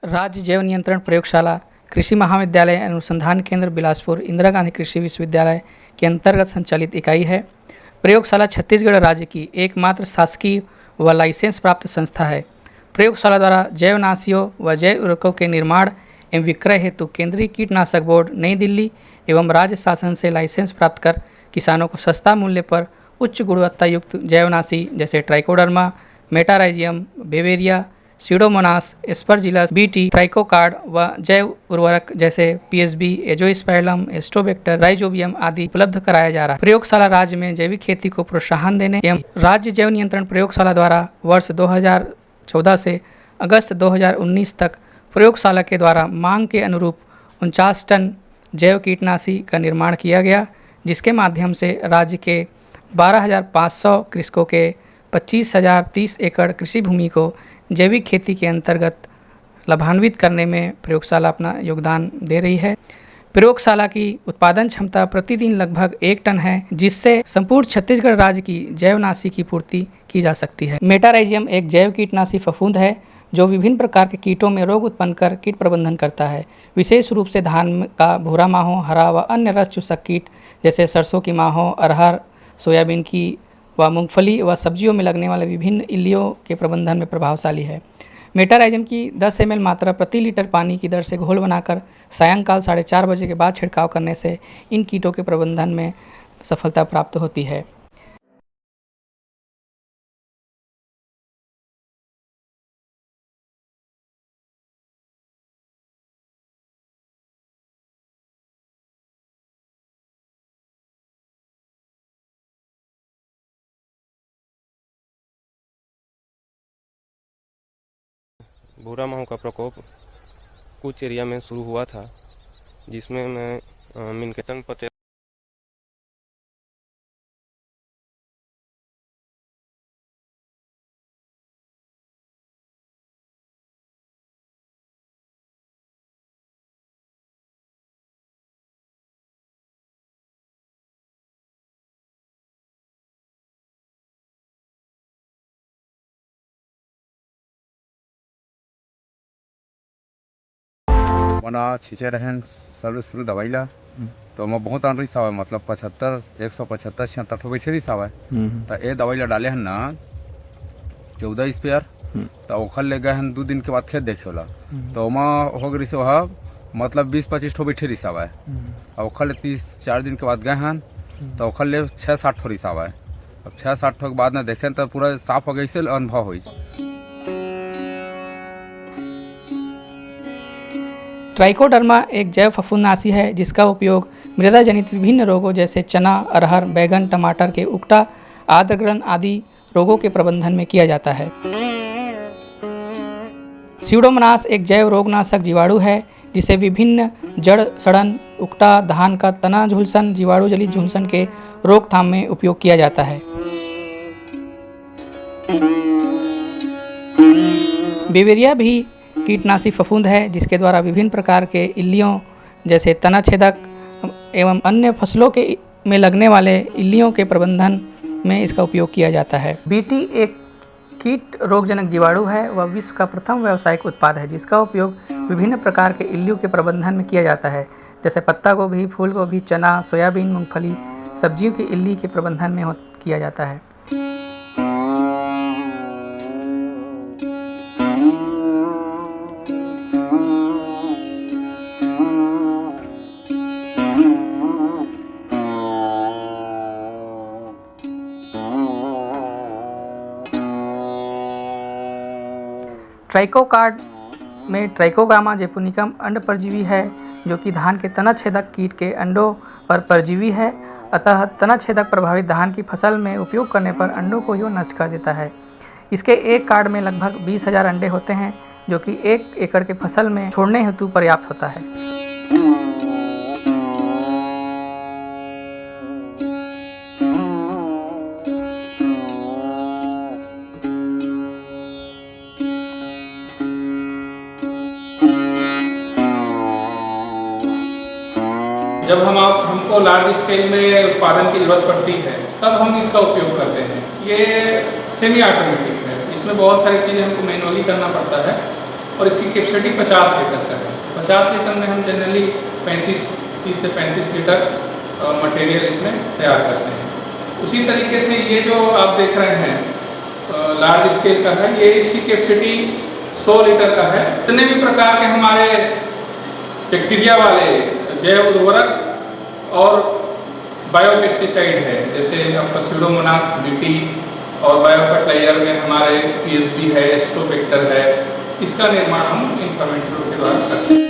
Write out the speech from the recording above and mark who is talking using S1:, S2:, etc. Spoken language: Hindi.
S1: राज्य जैव नियंत्रण प्रयोगशाला कृषि महाविद्यालय अनुसंधान केंद्र बिलासपुर इंदिरा गांधी कृषि विश्वविद्यालय के अंतर्गत संचालित इकाई है। प्रयोगशाला छत्तीसगढ़ राज्य की एकमात्र शासकीय व लाइसेंस प्राप्त संस्था है। प्रयोगशाला द्वारा जैवनाशियों व जैव उर्वरकों के निर्माण एवं विक्रय हेतु केंद्रीय कीटनाशक बोर्ड नई दिल्ली एवं राज्य शासन से लाइसेंस प्राप्त कर किसानों को सस्ता मूल्य पर उच्च गुणवत्ता युक्त जैवनाशी जैसे trichoderma, metarhizium, beauveria, pseudomonas, aspergillus, BT, trichocard व जैव उर्वरक जैसे पीएसबी, एजोस्पाइरलम, एस्टोबैक्टर, राइजोबियम आदि उपलब्ध कराया जा रहा है। प्रयोगशाला राज्य में जैविक खेती को प्रोत्साहन देने एवं राज्य जैव नियंत्रण प्रयोगशाला द्वारा वर्ष 2014 से अगस्त 2019 तक प्रयोगशाला के द्वारा मांग के अनुरूप 49 टन जैव कीटनाशी का निर्माण किया गया, जिसके माध्यम से राज्य के 12,500 कृषकों के 25,030 एकड़ कृषि भूमि को जैविक खेती के अंतर्गत लाभान्वित करने में प्रयोगशाला अपना योगदान दे रही है। प्रयोगशाला की उत्पादन क्षमता प्रतिदिन लगभग 1 टन है, जिससे संपूर्ण छत्तीसगढ़ राज्य की जैवनाशी की पूर्ति की जा सकती है। मेटाराइजियम एक जैव कीटनाशी फफूंद है जो विभिन्न प्रकार के कीटों में रोग उत्पन्न कर कीट प्रबंधन करता है। विशेष रूप से धान का भूरा माहो, हरा व अन्य रस चूसक कीट जैसे सरसों की माहो, अरहर, सोयाबीन की व मूंगफली व सब्जियों में लगने वाले विभिन्न इल्लियों के प्रबंधन में प्रभावशाली है। मेटाराइजियम की 10 ml मात्रा प्रति लीटर पानी की दर से घोल बनाकर सायंकाल 4:30 बजे के बाद छिड़काव करने से इन कीटों के प्रबंधन में सफलता प्राप्त होती है।
S2: भूरा माहो का प्रकोप कुछ एरिया में शुरू हुआ था, जिसमें मैं मिनकेतन पते
S3: मना छींचे रहन सर्विस फुल दवाई ला तो मैं बहुत आन रही सावा मतलब 75 175 76 ठो बैठे रही सावा तो ये दवाई ला डाले हन ना 14 स्पेयर तो ओखल ले गए हन 2 दिन के बाद खेत देखे वाला तो वहाँ हो गई से वहाँ मतलब 20-25 ठो बैठे रही सावा और ओखल 30-4 दिन के बाद गए हन तो ओखल ले 6-7 ठो रही सावा। अब 6-7 ठो के बाद ना देखे तो पूरा साफ हो गई से अनुभव हुई।
S1: ट्राइकोडर्मा एक जैव फफूंदनाशी है जिसका उपयोग मृदा जनित विभिन्न रोगों जैसे चना, अरहर, बैगन, टमाटर के उकटा, आर्द्रग्रहण आदि रोगों के प्रबंधन में किया जाता है। सीडोमोनास एक जैव रोगनाशक जीवाणु है जिसे विभिन्न जड़ सड़न, उकटा, धान का तना झुलसन, जीवाणु जनित झुलसन के रोकथाम में उपयोग किया जाता है। बेवेरिया भी कीटनाशी फफूंद है जिसके द्वारा विभिन्न प्रकार के इल्लियों जैसे तना छेदक एवं अन्य फसलों के में लगने वाले इल्लियों के प्रबंधन में इसका उपयोग किया जाता है। बीटी एक कीट रोगजनक जीवाणु है। वह विश्व का प्रथम व्यावसायिक उत्पाद है जिसका उपयोग विभिन्न प्रकार के इल्लियों के प्रबंधन में किया जाता है, जैसे पत्ता गोभी, फूल गोभी, चना, सोयाबीन, मूंगफली, सब्जियों की इल्ली के प्रबंधन में किया जाता है। ट्राइकोकार्ड में ट्राइकोग्रामा जैपुनिकम अंड परजीवी है जो कि धान के तना छेदक कीट के अंडों पर परजीवी है। अतः तना छेदक प्रभावित धान की फसल में उपयोग करने पर अंडों को ही नष्ट कर देता है। इसके एक कार्ड में लगभग 20,000 अंडे होते हैं जो कि 1 एकड़ के फसल में छोड़ने हेतु पर्याप्त होता है।
S4: जब हमको लार्ज स्केल में उत्पादन की ज़रूरत पड़ती है तब हम इसका उपयोग करते हैं। ये सेमी ऑटोमेटिक है, इसमें बहुत सारी चीज़ें हमको मैनुअली करना पड़ता है और इसकी कैपेसिटी 50 लीटर का है। 50 लीटर में हम जनरली 30 से 35 लीटर मटेरियल इसमें तैयार करते हैं। उसी तरीके से ये जो आप देख रहे हैं लार्ज स्केल का है, ये इसकी कैपेसिटी 100 लीटर का है। जितने भी प्रकार के हमारे बैक्टीरिया वाले जैव उर्वरक और बायोपेस्टिसाइड है, जैसे आपका स्यूडोमोनास बीटी और बायो फर्टिलाइजर में हमारे पीएसबी है, एस्ट्रोबैक्टर है, इसका निर्माण हम इन फर्मेंटेरों के द्वारा करते हैं।